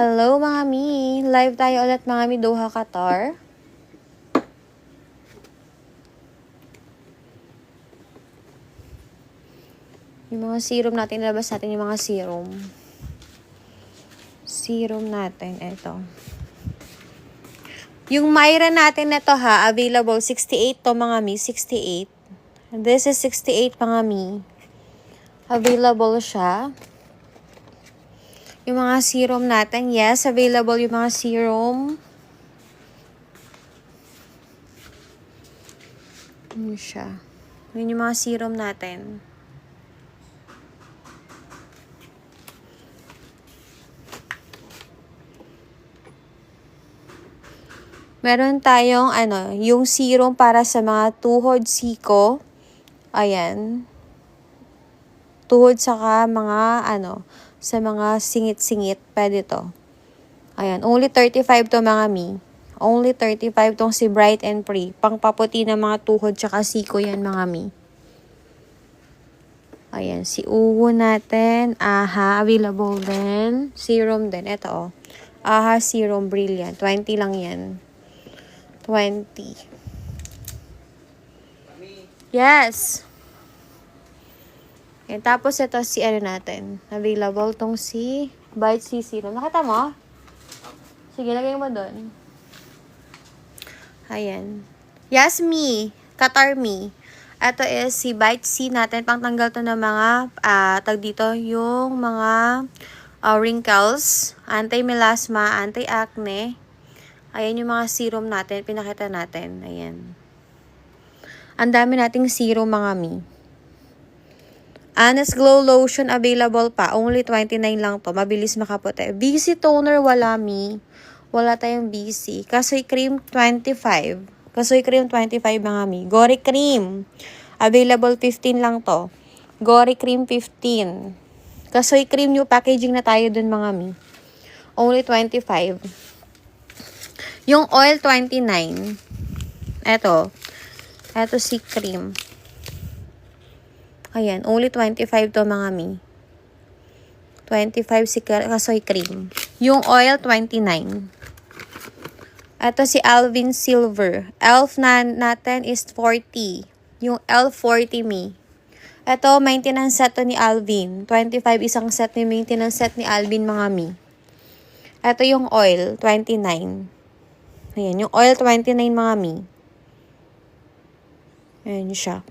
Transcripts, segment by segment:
Hello mga mi! Live tayo ulit mga mi Doha, Qatar. Yung mga serum natin, nilabas natin yung mga serum. Serum natin, ito. Yung Myra natin na to ha, available 68 to mga mi, 68. This is 68 mga mi. Available siya. Yung mga serum natin, yes, available yung mga serum. Ano siya? Yun yung mga serum natin. Meron tayong yung serum para sa mga tuhod, siko. Ayan. Tuhod saka mga sa mga singit-singit, pwede to. Ayan, only 35 to mga mi. Only 35 tong si Bright and Free. Pangpaputi ng mga tuhod saka siko yan mga mi. Ayan, si Uho natin. Aha, available din. Serum din, ito Aha, Serum Brilliant. 20 lang yan. 20. Yes. Okay, tapos ito si natin. Available tong si Bite C Serum. Nakita mo? Sige, lagay mo doon. Ayan. Yes, me. Qatar me. Ito is si Bite C natin. Pangtanggal to ng mga, tag dito, yung mga wrinkles, anti-melasma, anti-acne. Ayan yung mga serum natin. Pinakita natin. Ayan. Ang dami nating serum mga mi. Honest Glow Lotion available pa. Only 29 lang to. Mabilis makaputi. BC Toner wala mi. Wala tayong BC. Kasoy Cream 25. Kasoy Cream 25 mga mi. Gory Cream. Available 15 lang to. Gory Cream 15. Kasoy Cream new packaging na tayo dun mga mi. Only 25. Yung oil 29. Eto si cream. Ayan, only 25 to mga mi. 25 si Kasoy Cream. Yung oil, 29. Ito si Alvin Silver. Elf natin is 40. Yung Elf 40 mi. Ito, maintenance set to ni Alvin. 25 isang set ni maintenance set ni Alvin mga mi. Ito yung oil, 29. Ayan, yung oil, 29 mga mi. Ayan siya.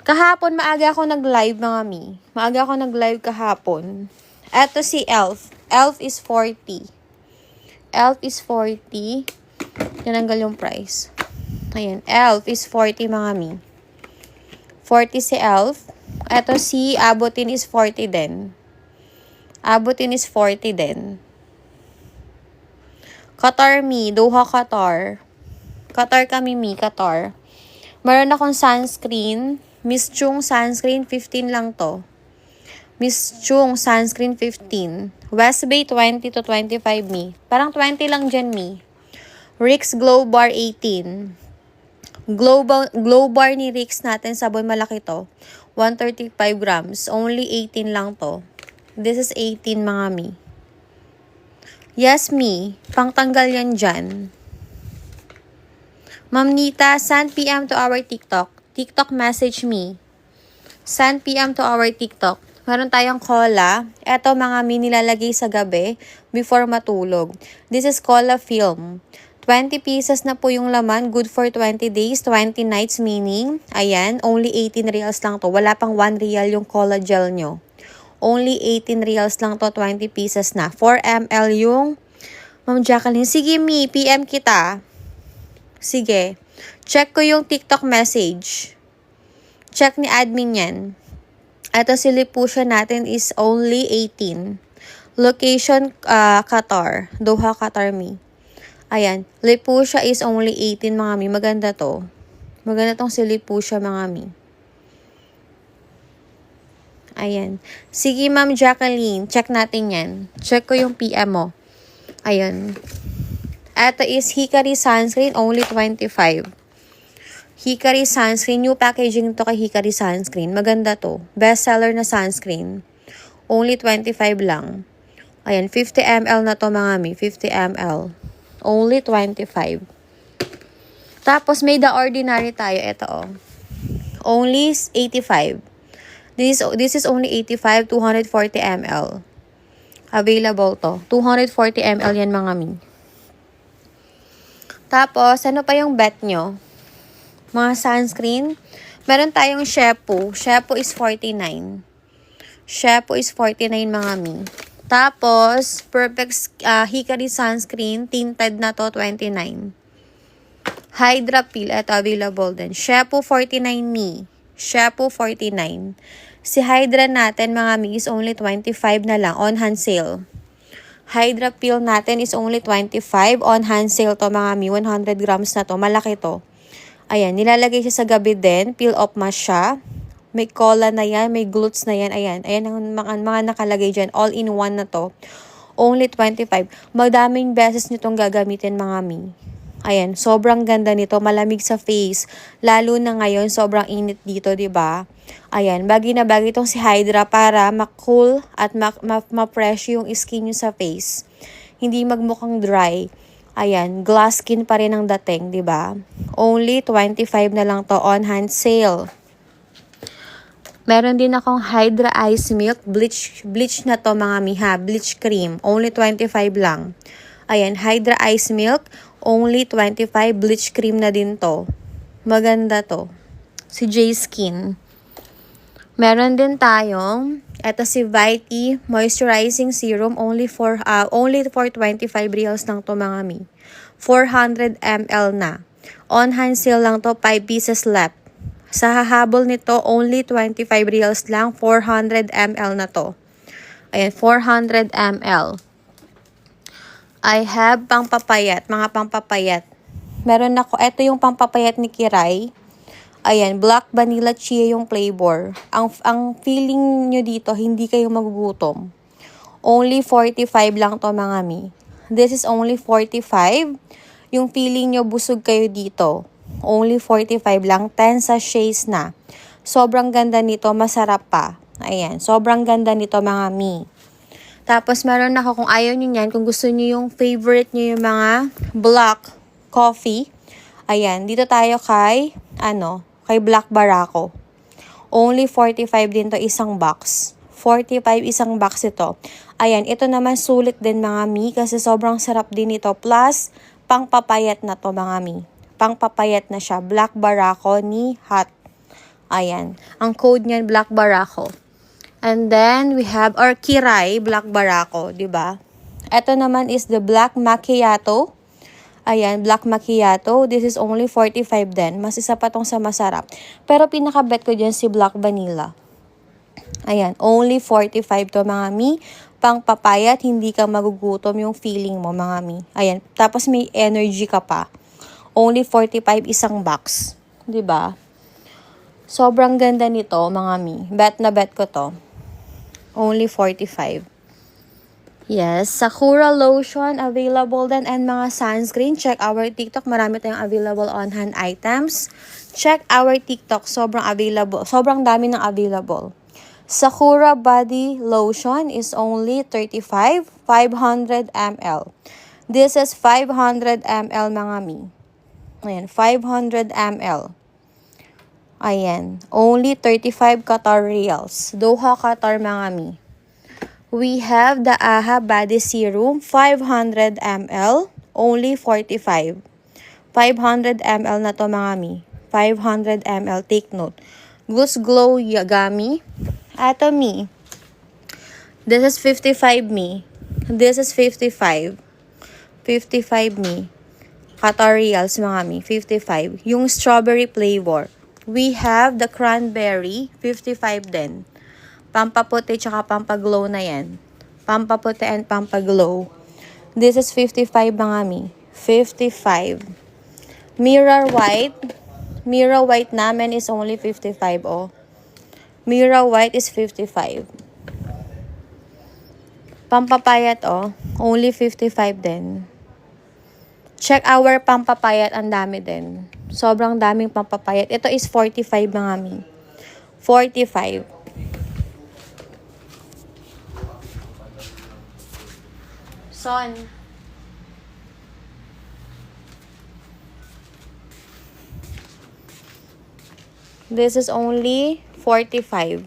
Kahapon, maaga ako nag-live mga mi. Maaga ako nag-live kahapon. Eto si Elf. Elf is 40. Elf is 40. Tinanggal yung price. Ayan. Elf is 40 mga mi. 40 si Elf. Eto si Abutin is 40 din. Abutin is 40 din. Qatar mi. Doha, Qatar. Qatar kami mi. Qatar. Meron akong sunscreen. Miss Chung sunscreen, 15 lang to. Miss Chung sunscreen, 15. West Bay, 20 to 25 mi. Parang 20 lang dyan mi. Rix Glow Bar, 18. Glow Bar ni Rix natin, sabon malaki to. 135 grams. Only 18 lang to. This is 18 mga mi. Yes mi. Pangtanggal yan dyan. Ma'am Nita, send PM to our TikTok. TikTok message me. Send PM to our TikTok. Meron tayong cola. Ito mga mi nilalagay sa gabi before matulog. This is cola film. 20 pieces na po yung laman. Good for 20 days, 20 nights meaning. Ayan, only 18 reals lang to. Wala pang 1 real yung cola gel nyo. Only 18 reals lang to, 20 pieces na. 4 ml yung Ma'am Jacqueline. Sige mi, PM kita. Sige. Check ko yung TikTok message. Check ni admin yan. Ito si Lipusha natin is only 18. Location, Qatar. Doha, Qatar mi. Ayan. Lipusha is only 18 mga mi. Maganda to. Maganda tong si Lipusha mga mi. Ayan. Sige Ma'am Jacqueline. Check natin yan. Check ko yung PM mo. Ayan. Ito is Hikari Sunscreen, only 25. Hikari Sunscreen, new packaging to kay Hikari Sunscreen. Maganda to. Best seller na sunscreen. Only 25 lang. Ayan, 50 ml na to mga mi. 50 ml. Only 25. Tapos, may The Ordinary tayo. Ito, oh. Only 85. This is only 85, 240 ml. Available to. 240 ml yan mga mi. Tapos, ano pa yung bet nyo? Mga sunscreen. Meron tayong Shepu. Shepu is 49. Shepu is 49 mga mi. Tapos, Perfect Hickory Sunscreen. Tinted na to, 29. Hydra Peel. Ito, available din. Shepu 49 mi. Shepu 49. Si Hydra natin, mga mi, is only 25 na lang. On hand sale. Hydra Peel natin is only 25. On hand sale to, mga mi. 100 grams na to. Malaki to. Ayan, nilalagay siya sa gabi din. Peel off mask siya. May cola na yan. May glutes na yan. Ayan. Ayan ang mga nakalagay dyan. All in one na to. Only 25. Madaming beses nitong gagamitin, mga mi. Ayan, sobrang ganda nito, malamig sa face. Lalo na ngayon, sobrang init dito, 'di ba? Ayan, bagay na bagay itong si Hydra para ma-cool at ma-fresh yung skin nyo sa face. Hindi magmukhang dry. Ayan, glass skin pa rin ang dating, 'di ba? Only 25 na lang to, on hand sale. Meron din akong Hydra Ice Milk bleach na to, mga miha, bleach cream. Only 25 lang. Ayan, Hydra Ice Milk, only 25, bleach cream na din to. Maganda to. Si J-Skin. Meron din tayong, eto si Vitae Moisturizing Serum, only for 25 reals lang to, mga mi. 400 ml na. On hand sale lang to, 5 pieces left. Sa hahabol nito, only 25 reals lang, 400 ml na to. Ayan, 400 ml. I have pangpapayat, mga pangpapayat. Meron ako, ito yung pangpapayat ni Kiray. Ayan, black vanilla chia yung flavor. Ang feeling nyo dito, hindi kayo magugutom. Only 45 lang to, mga mi. This is only 45. Yung feeling nyo, busog kayo dito. Only 45 lang, 10 sachets na. Sobrang ganda nito, masarap pa. Ayan, sobrang ganda nito, mga mi. Tapos, meron ako, kung ayaw nyo yan, kung gusto nyo yung favorite nyo yung mga black coffee. Ayan, dito tayo kay Black Barako. Only 45 din to, isang box. 45 isang box ito. Ayan, ito naman sulit din, mga mi, kasi sobrang sarap din ito. Plus, pangpapayat na to, mga mi. Pangpapayat na siya. Black Barako ni Hot. Ayan, ang code niyan, Black Barako. And then, we have our Kiray, Black Barako, di ba? Ito naman is the Black Macchiato. Ayan, Black Macchiato. This is only 45 din. Mas isa pa tong sa masarap. Pero pinaka-bet ko dyan si Black Vanilla. Ayan, only 45 to, mga mi. Pang papayat, hindi ka magugutom yung feeling mo, mga mi. Ayan, tapos may energy ka pa. Only 45 isang box. Di ba? Sobrang ganda nito, mga mi. Bet na bet ko to. Only 45. Yes, Sakura lotion available din and mga sunscreen. Check our TikTok. Marami tayong available on-hand items. Check our TikTok. Sobrang available. Sobrang dami ng available. Sakura body lotion is only 35, 500 ml. This is 500 ml, mga mi. Ayan, 500 ml. Ayan, only 35 Qatar Rials. Doha, Qatar, mga mi. We have the AHA Body Serum, 500 ml, only 45. 500 ml na to, mga mi. 500 ml, take note. Goose Glow Yagami. Ato, mi. This is 55, mi. This is 55. 55, mi. Qatar Rials, mga mi. 55. Yung strawberry flavor. We have the cranberry, 55 din. Pampaputi tsaka pampaglow na yan. Pampaputi and pampaglow. This is 55, mga mi. 55. Mirror white. Mirror white namin is only 55, oh. Mirror white is 55. Pampapayat, oh. Only 55 din. Check our pampapayat, ang dami din. Sobrang daming pampapayat. Ito is 45, mga mi. 45. Son. This is only 45.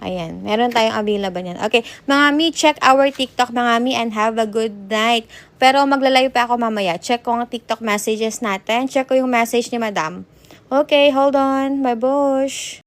Ayan, meron tayong available yan. Okay, mga mi, check our TikTok, mga mi, and have a good night. Pero maglalayo pa ako mamaya. Check ko ang TikTok messages natin. Check ko yung message ni Madam. Okay, hold on. Bye, Bush.